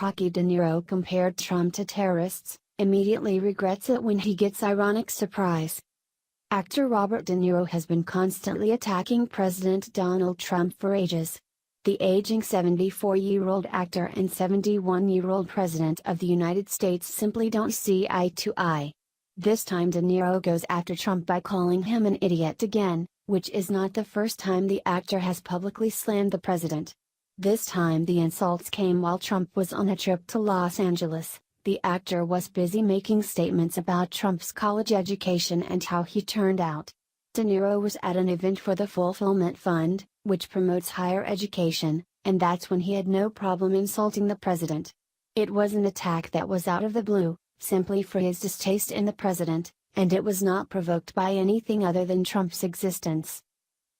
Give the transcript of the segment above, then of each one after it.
cocky De Niro compared Trump to terrorists, immediately regrets it when he gets ironic surprise. Actor Robert De Niro has been constantly attacking President Donald Trump for ages. The aging 74-year-old actor and 71-year-old President of the United States simply don't see eye to eye. This time De Niro goes after Trump by calling him an idiot again, which is not the first time the actor has publicly slammed the president. This time the insults came while Trump was on a trip to Los Angeles. The actor was busy making statements about Trump's college education and how he turned out. De Niro was at an event for the Fullfillment Fund, which promotes higher education, and that's when he had no problem insulting the president. It was an attack that was out of the blue, simply for his distaste in the president, and it was not provoked by anything other than Trump's existence.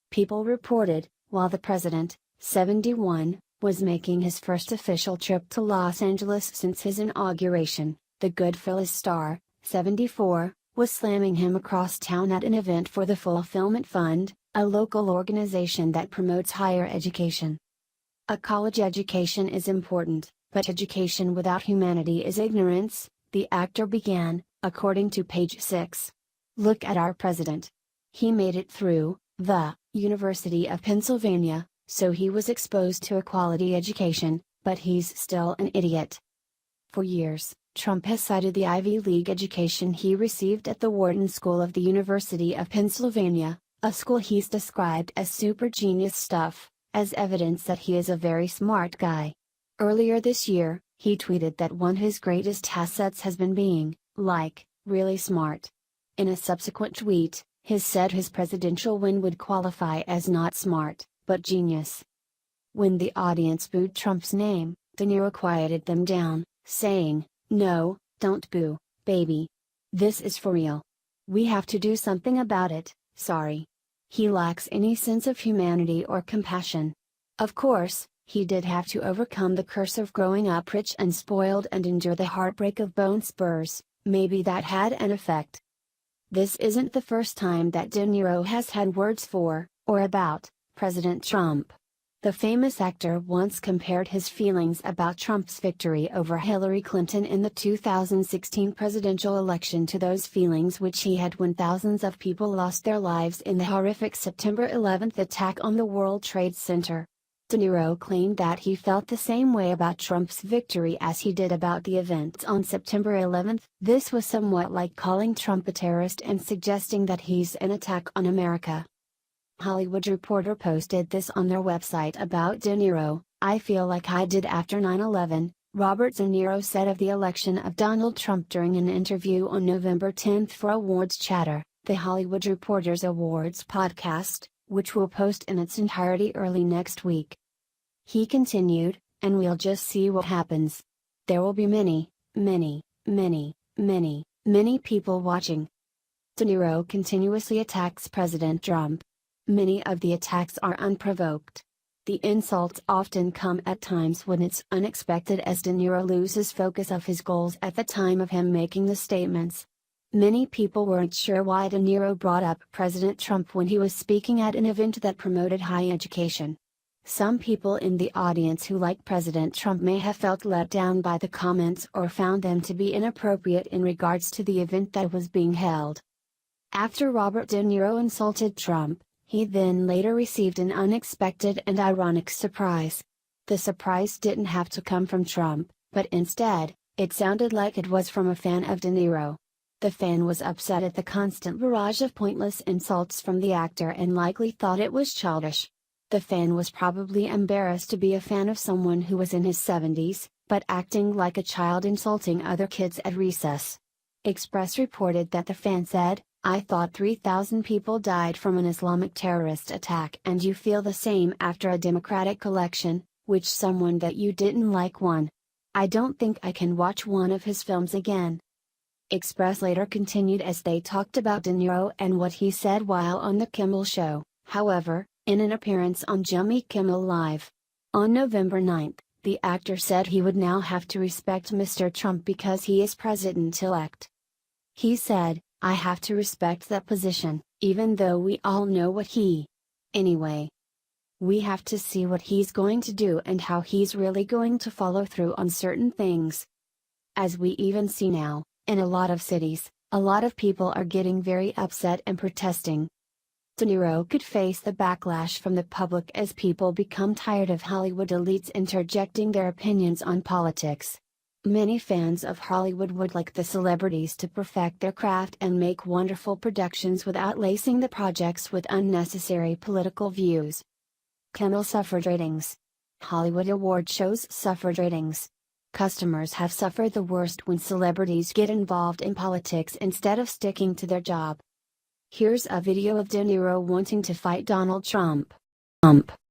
People reported, while the president, 71, was making his first official trip to Los Angeles since his inauguration, the Goodfellas star, 74, was slamming him across town at an event for the Fullfillment Fund, a local organization that promotes higher education. A college education is important, but education without humanity is ignorance, the actor began, according to page 6. Look at our president. He made it through the University of Pennsylvania, so he was exposed to a quality education, but he's still an idiot. For years, Trump has cited the Ivy League education he received at the Wharton School of the University of Pennsylvania, a school he's described as super genius stuff, as evidence that he is a very smart guy. Earlier this year, he tweeted that one of his greatest assets has been being, really smart. In a subsequent tweet, he said his presidential win would qualify as not smart, but genius. When the audience booed Trump's name, De Niro quieted them down, saying, "No, don't boo, baby. This is for real. We have to do something about it, sorry." He lacks any sense of humanity or compassion. Of course, he did have to overcome the curse of growing up rich and spoiled and endure the heartbreak of bone spurs, maybe that had an effect. This isn't the first time that De Niro has had words for, or about, President Trump. The famous actor once compared his feelings about Trump's victory over Hillary Clinton in the 2016 presidential election to those feelings which he had when thousands of people lost their lives in the horrific September 11 attack on the World Trade Center. De Niro claimed that he felt the same way about Trump's victory as he did about the events on September 11. This was somewhat like calling Trump a terrorist and suggesting that he's an attack on America. Hollywood Reporter posted this on their website about De Niro. "I feel like I did after 9/11, Robert De Niro said of the election of Donald Trump during an interview on November 10 for Awards Chatter, the Hollywood Reporter's Awards podcast, which will post in its entirety early next week. He continued, "And we'll just see what happens. There will be many, many, many, many, many people watching." De Niro continuously attacks President Trump. Many of the attacks are unprovoked. The insults often come at times when it's unexpected, as De Niro loses focus of his goals at the time of him making the statements. Many people weren't sure why De Niro brought up President Trump when he was speaking at an event that promoted high education. Some people in the audience who like President Trump may have felt let down by the comments or found them to be inappropriate in regards to the event that was being held. After Robert De Niro insulted Trump, he then later received an unexpected and ironic surprise. The surprise didn't have to come from Trump, but instead, it sounded like it was from a fan of De Niro. The fan was upset at the constant barrage of pointless insults from the actor and likely thought it was childish. The fan was probably embarrassed to be a fan of someone who was in his 70s, but acting like a child insulting other kids at recess. Express reported that the fan said, "I thought 3,000 people died from an Islamic terrorist attack, and you feel the same after a Democratic election, which someone that you didn't like won. I don't think I can watch one of his films again." Express later continued as they talked about De Niro and what he said while on The Kimmel Show, however, in an appearance on Jimmy Kimmel Live. On November 9, the actor said he would now have to respect Mr. Trump because he is president-elect. He said, "I have to respect that position, even though we all know what he anyway." We have to see what he's going to do and how he's really going to follow through on certain things. As we even see now, in a lot of cities, a lot of people are getting very upset and protesting. De Niro could face the backlash from the public as people become tired of Hollywood elites interjecting their opinions on politics. Many fans of Hollywood would like the celebrities to perfect their craft and make wonderful productions without lacing the projects with unnecessary political views. Kennel suffrage ratings. Hollywood award shows suffrage ratings. Customers have suffered the worst when celebrities get involved in politics instead of sticking to their job. Here's a video of De Niro wanting to fight Donald Trump.